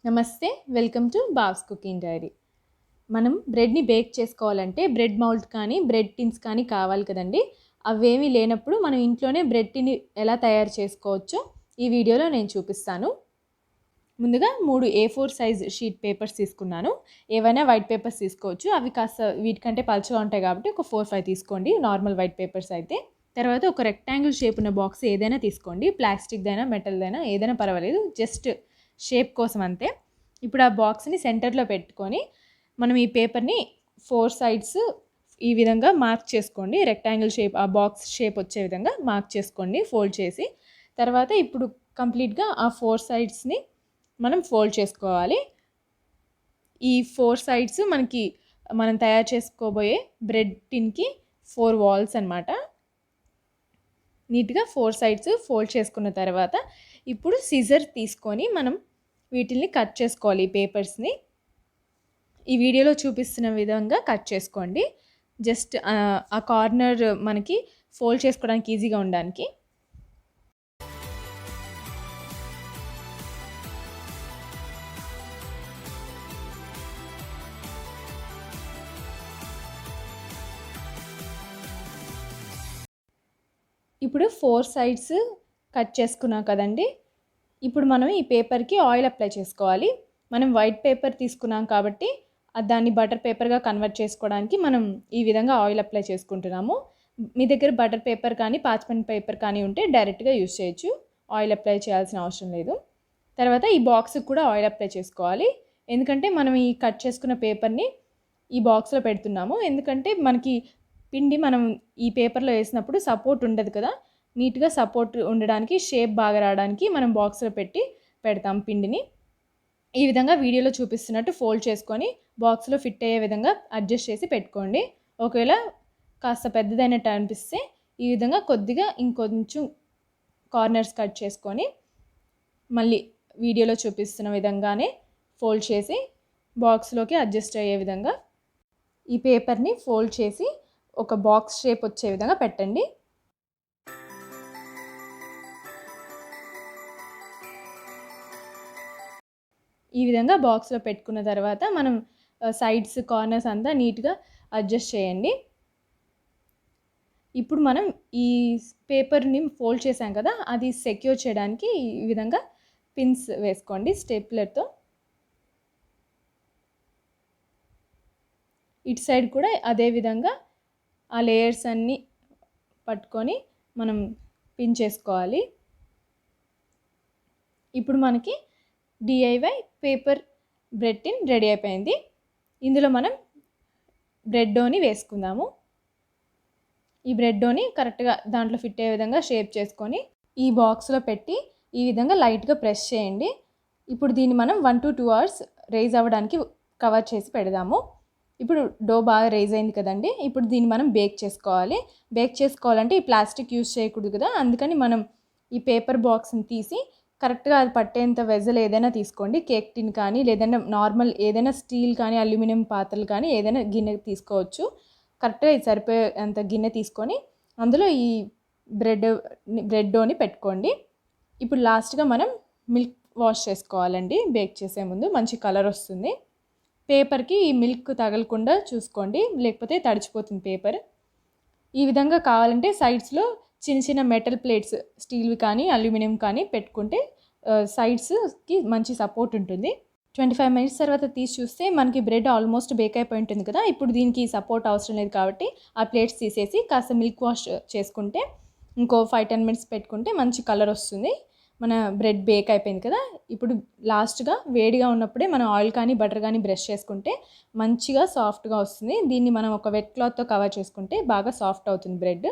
నమస్తే, welcome to Bob's cooking diary. మనం బ్రెడ్ని బేక్ చేసుకోవాలంటే బ్రెడ్ మౌల్డ్ కానీ బ్రెడ్ టిన్స్ కానీ కావాలి కదండి. అవేమీ లేనప్పుడు మనం ఇంట్లోనే బ్రెడ్ టిన్ ఎలా తయారు చేసుకోవచ్చో ఈ వీడియోలో నేను చూపిస్తాను. ముందుగా 3 A4 సైజ్ షీట్ పేపర్స్ తీసుకున్నాను. ఏవైనా వైట్ పేపర్స్ తీసుకోవచ్చు. అవి కాస్త వీటికంటే పలుచగా ఉంటాయి కాబట్టి ఒక 4-5 తీసుకోండి, నార్మల్ వైట్ పేపర్స్ అయితే. తర్వాత ఒక రెక్టాంగిల్ షేప్ ఉన్న బాక్స్ ఏదైనా తీసుకోండి, ప్లాస్టిక్దైనా మెటల్దైనా ఏదైనా పర్వాలేదు, జస్ట్ షేప్ కోసం అంతే. ఇప్పుడు ఆ బాక్స్ని సెంటర్లో పెట్టుకొని మనం ఈ పేపర్ని 4 సైడ్స్ ఈ విధంగా మార్క్ చేసుకోండి. రెక్టాంగిల్ షేప్, ఆ బాక్స్ షేప్ వచ్చే విధంగా మార్క్ చేసుకోండి ఫోల్డ్ చేసి. తర్వాత ఇప్పుడు కంప్లీట్గా ఆ 4 సైడ్స్ని మనం ఫోల్డ్ చేసుకోవాలి. ఈ 4 సైడ్స్ మనం తయారు చేసుకోబోయే బ్రెడ్ టిన్కి 4 వాల్స్ అన్నమాట. నీట్గా 4 సైడ్స్ ఫోల్డ్ చేసుకున్న తర్వాత ఇప్పుడు సిజర్ తీసుకొని మనం వీటిల్ని కట్ చేసుకోవాలి. ఈ పేపర్స్ని ఈ వీడియోలో చూపిస్తున్న విధంగా కట్ చేసుకోండి. జస్ట్ ఆ కార్నర్ మనకి ఫోల్డ్ చేసుకోవడానికి ఈజీగా ఉండడానికి. ఇప్పుడు 4 సైడ్స్ కట్ చేసుకున్నాం కదండి. ఇప్పుడు మనం ఈ పేపర్కి ఆయిల్ అప్లై చేసుకోవాలి. మనం వైట్ పేపర్ తీసుకున్నాం కాబట్టి దాన్ని బటర్ పేపర్గా కన్వర్ట్ చేసుకోవడానికి మనం ఈ విధంగా ఆయిల్ అప్లై చేసుకుంటున్నాము. మీ దగ్గర బటర్ పేపర్ కానీ పార్చ్మెంట్ పేపర్ కానీ ఉంటే డైరెక్ట్గా యూజ్ చేయొచ్చు, ఆయిల్ అప్లై చేయాల్సిన అవసరం లేదు. తర్వాత ఈ బాక్స్కి కూడా ఆయిల్ అప్లై చేసుకోవాలి. ఎందుకంటే మనం ఈ కట్ చేసుకున్న పేపర్ని ఈ బాక్స్లో పెడుతున్నాము. ఎందుకంటే మనకి పిండి మనం ఈ పేపర్లో వేసినప్పుడు సపోర్ట్ ఉండదు కదా, నీట్గా సపోర్ట్ ఉండడానికి, షేప్ బాగా రావడానికి మనం బాక్స్లో పెడతాం పిండిని. ఈ విధంగా వీడియోలో చూపిస్తున్నట్టు ఫోల్డ్ చేసుకొని బాక్స్లో ఫిట్ అయ్యే విధంగా అడ్జస్ట్ చేసి పెట్టుకోండి. ఒకవేళ కాస్త పెద్దదైనట్టు అనిపిస్తే ఈ విధంగా కొద్దిగా ఇంకొంచెం కార్నర్స్ కట్ చేసుకొని మళ్ళీ వీడియోలో చూపిస్తున్న విధంగానే ఫోల్డ్ చేసి బాక్స్లోకి అడ్జస్ట్ అయ్యే విధంగా ఈ పేపర్ని ఫోల్డ్ చేసి ఒక బాక్స్ షేప్ వచ్చే విధంగా పెట్టండి. ఈ విధంగా బాక్స్లో పెట్టుకున్న తర్వాత మనం సైడ్స్ కార్నర్స్ అంతా నీట్గా అడ్జస్ట్ చేయండి. ఇప్పుడు మనం ఈ పేపర్ని ఫోల్డ్ చేసాం కదా, అది సెక్యూర్ చేయడానికి ఈ విధంగా పిన్స్ వేసుకోండి స్టేప్లర్తో. ఇటు సైడ్ కూడా అదే విధంగా ఆ లేయర్స్ అన్నీ పట్టుకొని మనం పిన్ చేసుకోవాలి. ఇప్పుడు మనకి డిఐవై పేపర్ బ్రెడ్ టిన్ రెడీ అయిపోయింది. ఇందులో మనం బ్రెడ్ డోని వేసుకుందాము. ఈ బ్రెడ్ డోని కరెక్ట్గా దాంట్లో ఫిట్ అయ్యే విధంగా షేప్ చేసుకొని ఈ బాక్స్లో పెట్టి ఈ విధంగా లైట్గా ప్రెస్ చేయండి. ఇప్పుడు దీన్ని మనం 1 to 2 hours రైజ్ అవ్వడానికి కవర్ చేసి పెడదాము. ఇప్పుడు డో బాగా రైజ్ అయింది కదండి. ఇప్పుడు దీన్ని మనం బేక్ చేసుకోవాలి. బేక్ చేసుకోవాలంటే ఈ ప్లాస్టిక్ యూజ్ చేయకూడదు కదా, అందుకని మనం ఈ పేపర్ బాక్స్ని తీసి కరెక్ట్గా అది పట్టేంత వెజల్ ఏదైనా తీసుకోండి. కేక్ టిన్ కానీ లేదంటే నార్మల్ ఏదైనా స్టీల్ కానీ అల్యూమినియం పాత్రలు కానీ ఏదైనా గిన్నె తీసుకోవచ్చు. కరెక్ట్గా ఇది సరిపోయేంత గిన్నె తీసుకొని అందులో ఈ బ్రెడ్ డోని పెట్టుకోండి. ఇప్పుడు లాస్ట్గా మనం మిల్క్ వాష్ చేసుకోవాలండి. బేక్ చేసే ముందు మంచి కలర్ వస్తుంది. పేపర్కి ఈ మిల్క్ తగలకుండా చూసుకోండి, లేకపోతే తడిచిపోతుంది పేపర్. ఈ విధంగా కావాలంటే సైడ్స్లో చిన్న చిన్న మెటల్ ప్లేట్స్, స్టీల్వి కానీ అల్యూమినియం కానీ పెట్టుకుంటే సైడ్స్కి మంచి సపోర్ట్ ఉంటుంది. 25 minutes తర్వాత తీసి చూస్తే మనకి బ్రెడ్ ఆల్మోస్ట్ బేక్ అయిపోయి ఉంటుంది కదా. ఇప్పుడు దీనికి సపోర్ట్ అవసరం లేదు కాబట్టి ఆ ప్లేట్స్ తీసేసి కాస్త మిల్క్ వాష్ చేసుకుంటే ఇంకో 5-10 minutes పెట్టుకుంటే మంచి కలర్ వస్తుంది. మన బ్రెడ్ బేక్ అయిపోయింది కదా. ఇప్పుడు లాస్ట్గా వేడిగా ఉన్నప్పుడే మనం ఆయిల్ కానీ బటర్ కానీ బ్రష్ చేసుకుంటే మంచిగా సాఫ్ట్గా వస్తుంది. దీన్ని మనం ఒక వెట్ క్లాత్తో కవర్ చేసుకుంటే బాగా సాఫ్ట్ అవుతుంది బ్రెడ్.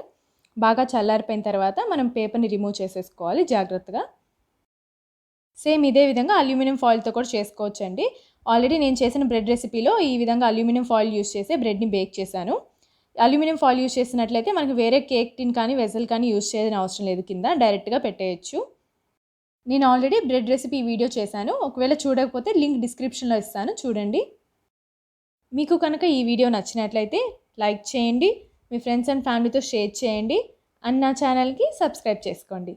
బాగా చల్లారిపోయిన తర్వాత మనం పేపర్ని రిమూవ్ చేసేసుకోవాలి జాగ్రత్తగా. సేమ్ ఇదే విధంగా అల్యూమినియం ఫాయిల్తో కూడా చేసుకోవచ్చు అండి. ఆల్రెడీ నేను చేసిన బ్రెడ్ రెసిపీలో ఈ విధంగా అల్యూమినియం ఫాయిల్ యూస్ చేసే బ్రెడ్ని బేక్ చేశాను. అల్యూమినియం ఫాయిల్ యూస్ చేసినట్లయితే మనకి వేరే కేక్ టిన్ కానీ వెజల్ కానీ యూస్ చేయని అవసరం లేదు, కింద డైరెక్ట్గా పెట్టేయచ్చు. నేను ఆల్రెడీ బ్రెడ్ రెసిపీ వీడియో చేశాను, ఒకవేళ చూడకపోతే లింక్ డిస్క్రిప్షన్లో ఇస్తాను, చూడండి. మీకు కనుక ఈ వీడియో నచ్చినట్లయితే లైక్ చేయండి, మీ ఫ్రెండ్స్ అండ్ ఫ్యామిలీతో షేర్ చేయండి, అండ్ నా ఛానల్కి సబ్స్క్రైబ్ చేసుకోండి.